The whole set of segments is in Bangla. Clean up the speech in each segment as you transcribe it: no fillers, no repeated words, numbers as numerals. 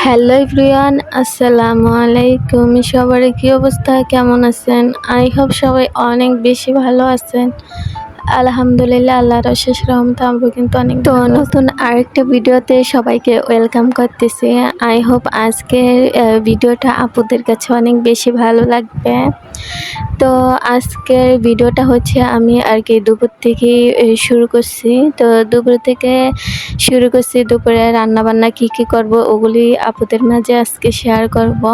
হ্যালো এভরিওয়ান, আসসালামু আলাইকুম। সবার কি অবস্থা, কেমন আছেন? আই হোপ সবাই অনেক বেশি ভালো আছেন। আলহামদুলিল্লাহ, আল্লাহর অশেষ রহমতে আমরা কিন্তু অনেক নতুন আরেকটা ভিডিওতে সবাইকে ওয়েলকাম করতেছি। আই হোপ আজকের ভিডিওটা আপুদের কাছে অনেক বেশি ভালো লাগবে। তো আজকের ভিডিওটা হচ্ছে আমি আর কি দুপুর থেকে শুরু করছি। তো দুপুর থেকে শুরু করছি, দুপুরে রান্নাবান্না কি করব ওগুলি আপুদের মাঝে আজকে শেয়ার করব।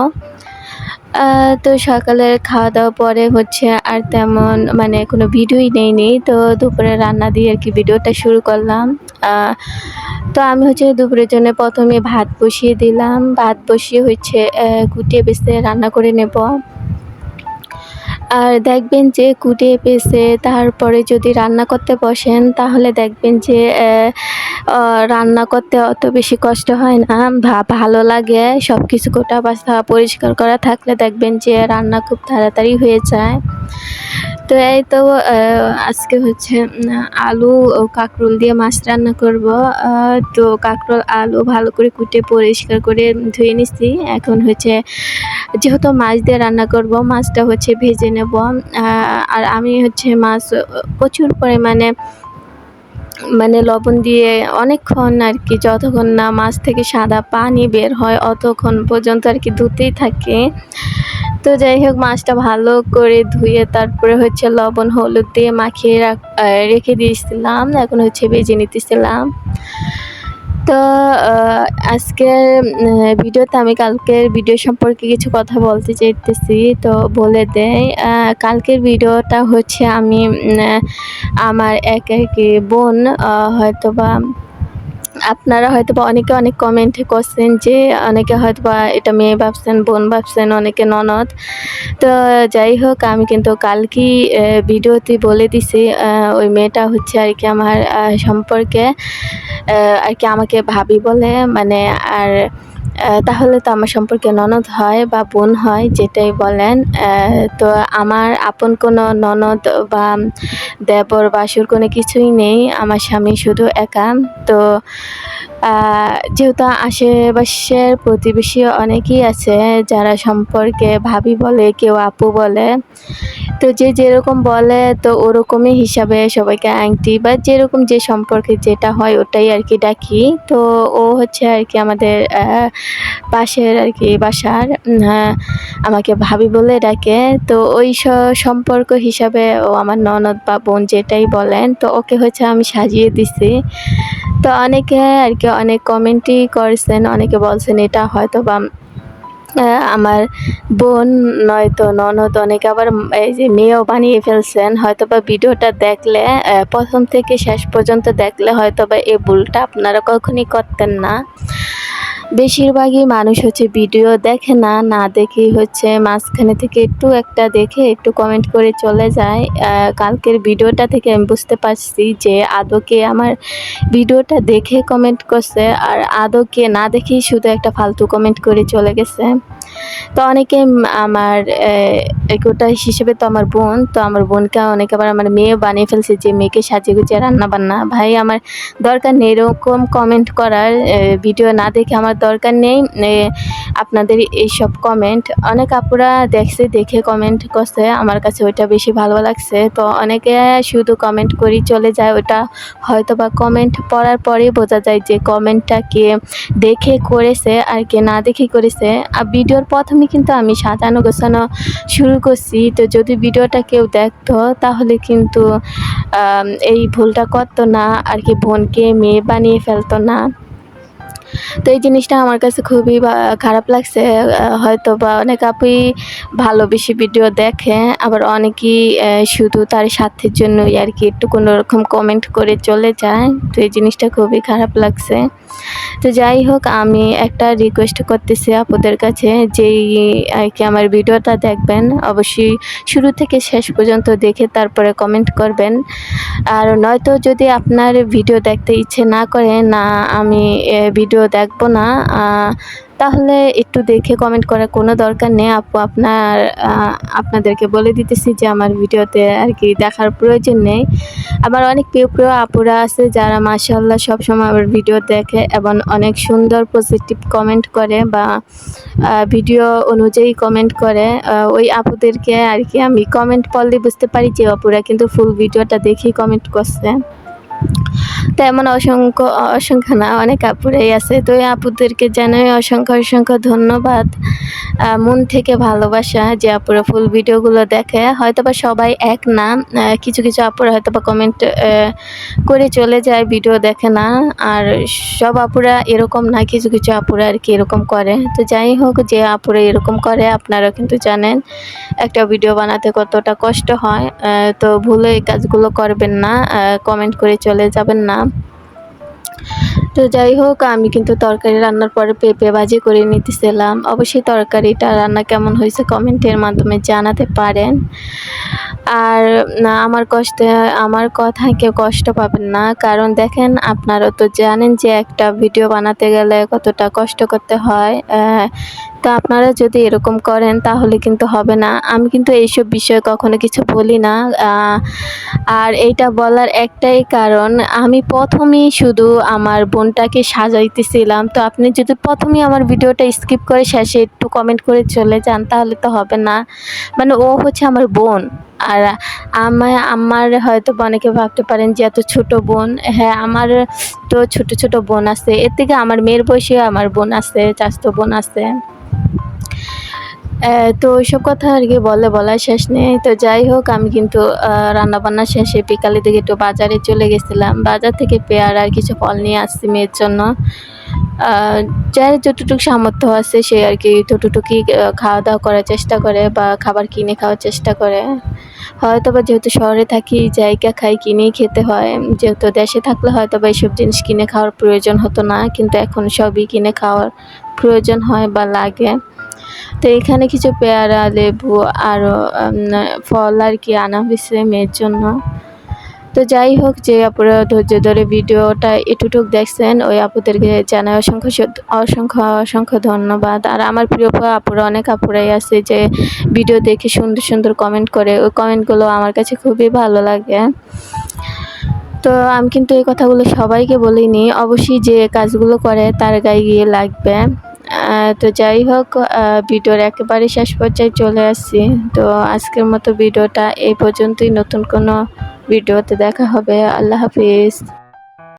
তো সকালে খাওয়া দাওয়া পরে হচ্ছে আর তেমন মানে কোনো ভিডিওই নেইনি। তো দুপুরে রান্না দিয়ে আর কি ভিডিওটা শুরু করলাম। তো আমি হচ্ছে দুপুরের জন্য প্রথমে ভাত বসিয়ে দিলাম। ভাত বসিয়ে হচ্ছে কুটিয়ে বেছে রান্না করে নেব। আর দেখবেন যে কুটে পেঁচে তারপরে যদি রান্না করতে বসেন তাহলে দেখবেন যে রান্না করতে অত বেশি কষ্ট হয় না, ভালো লাগে। সব কিছু কোটা বাছা পরিষ্কার করা থাকলে দেখবেন যে রান্না খুব তাড়াতাড়ি হয়ে যায়। তো এই তো আজকে হচ্ছে আলু ও কাঁকরোল দিয়ে মাছ রান্না করব। তো কাঁকরোল আলু ভালো করে কুটে পরিষ্কার করে ধুয়ে নিচ্ছি। এখন হচ্ছে যেহেতু মাছ দিয়ে রান্না করব, মাছটা হচ্ছে ভেজে নেব। আর আমি হচ্ছে মাছ প্রচুর পরিমাণে মানে লবণ দিয়ে অনেকক্ষণ আর কি, যতক্ষণ না মাছ থেকে সাদা পানি বের হয় অতক্ষণ পর্যন্ত আর কি ধুতেই থাকে। তো যাই হোক, মাছটা ভালো করে ধুয়ে তারপরে হচ্ছে লবণ হলুদ দিয়ে মাখিয়ে রেখে দিয়েছিলাম। এখন হচ্ছে ভেজে নিতেছিলাম। তো আজকের ভিডিওতে আমি কালকের ভিডিও সম্পর্কে কিছু কথা বলতে চাইতেছি, তো বলে দেই। কালকের ভিডিওটা হচ্ছে আমি আমার এক বোন, হয়তোবা আপনারা হয়তোবা অনেকে অনেক কমেন্টে করছেন যে অনেকে হয়তোবা এটা মেয়ে ভাবছেন, বোন ভাবছেন, অনেকে ননদ। তো যাই হোক, আমি কিন্তু কালকেই ভিডিওতে বলে দিছি ওই মেয়েটা হচ্ছে আর কি আমার সম্পর্কে আর কি আমাকে ভাবি বলে, মানে আর তাহলে তো আমার সম্পর্কে ননদ হয় বা বোন হয়, যেটাই বলেন। তো আমার আপন কোনো ননদ বা দেবর বাসুর কোনো কিছুই নেই, আমার স্বামী শুধু একা। তো যেহেতু আশেপাশের প্রতিবেশী অনেকেই আছে যারা সম্পর্কে ভাবি বলে, কেউ আপু বলে। তো যে যেরকম বলে তো ওরকমই হিসাবে সবাইকে আংটি বা যেরকম যে সম্পর্কে যেটা হয় ওটাই আর কি ডাকি। তো ও হচ্ছে আর কি আমাদের পাশের আর কি বাসার, আমাকে ভাবি বলে ডাকে। তো ওই সম্পর্ক হিসাবে ও আমার ননদ বা বোন যেটাই বলেন। তো ওকে হচ্ছে আমি সাজিয়ে দিছি। তো অনেকে আর কি অনেক কমেন্টই করছেন, অনেকে বলছেন এটা হয়তো বা আমার বোন নয়তো ননদ, অনেকে আবার এই যে মেয়েও বানিয়ে ফেলছেন। হয়তোবা ভিডিওটা দেখলে প্রথম থেকে শেষ পর্যন্ত দেখলে হয়তোবা এই ভুলটা আপনারা কখনই করতেন না। বেশিরভাগই মানুষ হচ্ছে ভিডিও দেখে না, না দেখেই হচ্ছে মাঝখানে থেকে একটু একটা দেখে একটু কমেন্ট করে চলে যায়। কালকের ভিডিওটা থেকে আমি বুঝতে পারছি যে আদৌ কে আমার ভিডিওটা দেখে কমেন্ট করছে আর আদৌ কে না দেখেই শুধু একটা ফালতু কমেন্ট করে চলে গেছে। তো অনেকে আমার একটা হিসেবে তো আমার বোন, তো আমার বোনকে অনেকে আবার আমার মেয়ে বানিয়ে ফেলছে যে মেয়েকে সাজিয়ে গুজিয়ে রান্না বান্না। ভাই, আমার দরকার নেই এরকম কমেন্ট করার। ভিডিও না দেখে আমার দরকার নেই আপনাদের এইসব কমেন্ট। অনেক আপুরা দেখছে, দেখে কমেন্ট করছে, আমার কাছে ওইটা বেশি ভালো লাগছে। তো অনেকে শুধু কমেন্ট করেই চলে যায়, ওটা হয়তো বা কমেন্ট পড়ার পরেই বোঝা যায় যে কমেন্টটা কে দেখে করেছে আর কে না দেখে করেছে। আর ভিডিওর প্রথমে কিন্তু আমি সাজানো গোছানো শুরু করছি। তো যদি ভিডিওটা কেউ দেখতো তাহলে কিন্তু এই ভুলটা করতো না আর কি, বোনকে মেয়ে বানিয়ে ফেলতো না। তো এই জিনিসটা আমার কাছে খুবই খারাপ লাগছে। হয়তো বা অনেক আপুই ভালো বেশি ভিডিও দেখে, আবার অনেকেই শুধু তার স্বার্থের জন্যই আর কি একটু কোনো রকম কমেন্ট করে চলে যায়। তো এই জিনিসটা খুবই খারাপ লাগছে। তো যাই হোক, আমি একটা রিকোয়েস্ট করতেছি আপুদের কাছে, যেই আর কি আমার ভিডিওটা দেখবেন অবশ্যই শুরু থেকে শেষ পর্যন্ত দেখে তারপরে কমেন্ট করবেন। আর নয়তো যদি আপনার ভিডিও দেখতে ইচ্ছে না করে, না আমি ভিডিও দেখবো না, তাহলে একটু দেখে কমেন্ট করার কোনো দরকার নেই আপু। আপনাদেরকে বলে দিতেছি যে আমার ভিডিওতে আর কি দেখার প্রয়োজন নেই। আমার অনেক প্রিয় আপুরা আছে যারা মাশাআল্লাহ সবসময় আমার ভিডিও দেখে এবং অনেক সুন্দর পজিটিভ কমেন্ট করে বা ভিডিও অনুযায়ী কমেন্ট করে। ওই আপুদেরকে আর কি আমি কমেন্ট পড়লে বুঝতে পারি যে আপুরা কিন্তু ফুল ভিডিওটা দেখেই কমেন্ট করছে। তো এমন অসংখ্য না, অনেক আপুরাই আছে। তো এই আপুদেরকে জানাই অসংখ্য ধন্যবাদ। মন থেকে ভালোবাসা যে আপুরা ফুল ভিডিওগুলো দেখে। হয়তোবা সবাই এক না, কিছু আপুরা হয়তোবা কমেন্ট করে চলে যায়, ভিডিও দেখে না। আর সব আপুরা এরকম না, কিছু আপুরা আর কি এরকম করে। তো যাই হোক, যে আপুরা এরকম করে আপনারা কিন্তু জানেন একটা ভিডিও বানাতে কতটা কষ্ট হয়। তো ভুলে এই কাজগুলো করবেন না, কমেন্ট করে চলে যাবেন না। তো যাই হোক, আমি কিন্তু তরকারি রান্নার পরে পেঁপে ভাজি করে নিতেছিলাম। অবশ্যই তরকারিটা রান্না কেমন হয়েছে কমেন্টের মাধ্যমে জানাতে পারেন। আর না, আমার কথায় কেউ কষ্ট পাবেন না, কারণ দেখেন আপনারা তো জানেন যে একটা ভিডিও বানাতে গেলে কতটা কষ্ট করতে হয়। তো আপনারা যদি এরকম করেন তাহলে কিন্তু হবে না। আমি কিন্তু এইসব বিষয়ে কখনো কিছু বলি না। আর এইটা বলার একটাই কারণ, আমি প্রথমেই শুধু আমার বোনটাকে সাজাইতেছিলাম। তো আপনি যদি প্রথমেই আমার ভিডিওটা স্কিপ করে শেষে একটু কমেন্ট করে চলে যান তাহলে তো হবে না। মানে ও হচ্ছে আমার বোন। আর আমার হয়তো অনেকে ভাবতে পারেন যে এত ছোট বোন। হ্যাঁ, আমার তো ছোট বোন আছে। এর থেকে আমার মেয়ের বয়সেও আমার বোন আছে, চাচাতো বোন আছে। তো ওইসব কথা আর কি বলার শেষ নেই। তো যাই হোক, আমি কিন্তু রান্নাবান্না শেষে বিকালের দিকে একটু বাজারে চলে গেছিলাম। বাজার থেকে পেয়ারা আর কিছু ফল নিয়ে আসছি মেয়ের জন্য। যার যতটুকু সামর্থ্য আছে সে আর কি ততটুকুই খাওয়া দাওয়া করার চেষ্টা করে বা খাবার কিনে খাওয়ার চেষ্টা করে। হয়তোবা যেহেতু শহরে থাকি, জায়গা খাই, কিনেই খেতে হয়। যেহেতু দেশে থাকলে হয়তোবা এইসব জিনিস কিনে খাওয়ার প্রয়োজন হতো না, কিন্তু এখন সবই কিনে খাওয়ার প্রয়োজন হয় বা লাগে। তো এখানে কিছু পেয়ারা, লেবু আরও ফল আর কি আনা হয়েছে মেয়ের জন্য। তো যাই হোক, যে আপুরা ধৈর্য ধরে ভিডিওটা এতটুক দেখছেন ওই আপুদেরকে জানাই অসংখ্য ধন্যবাদ। আর আমার প্রিয় আপুরা, অনেক আপুরাই আছে যে ভিডিও দেখে সুন্দর কমেন্ট করে। ওই কমেন্টগুলো আমার কাছে খুবই ভালো লাগে। তো আমি কিন্তু এই কথাগুলো সবাইকে বলিনি, অবশ্যই যে কাজগুলো করে তার গায়ে গিয়ে লাগবে। তো যাই হোক, ভিডিওর একেবারে শেষ পর্যায়ে চলে আসছি। তো আজকের মতো ভিডিওটা এই পর্যন্তই। নতুন কোনো ভিডিওতে দেখা হবে। আল্লাহ হাফিজ।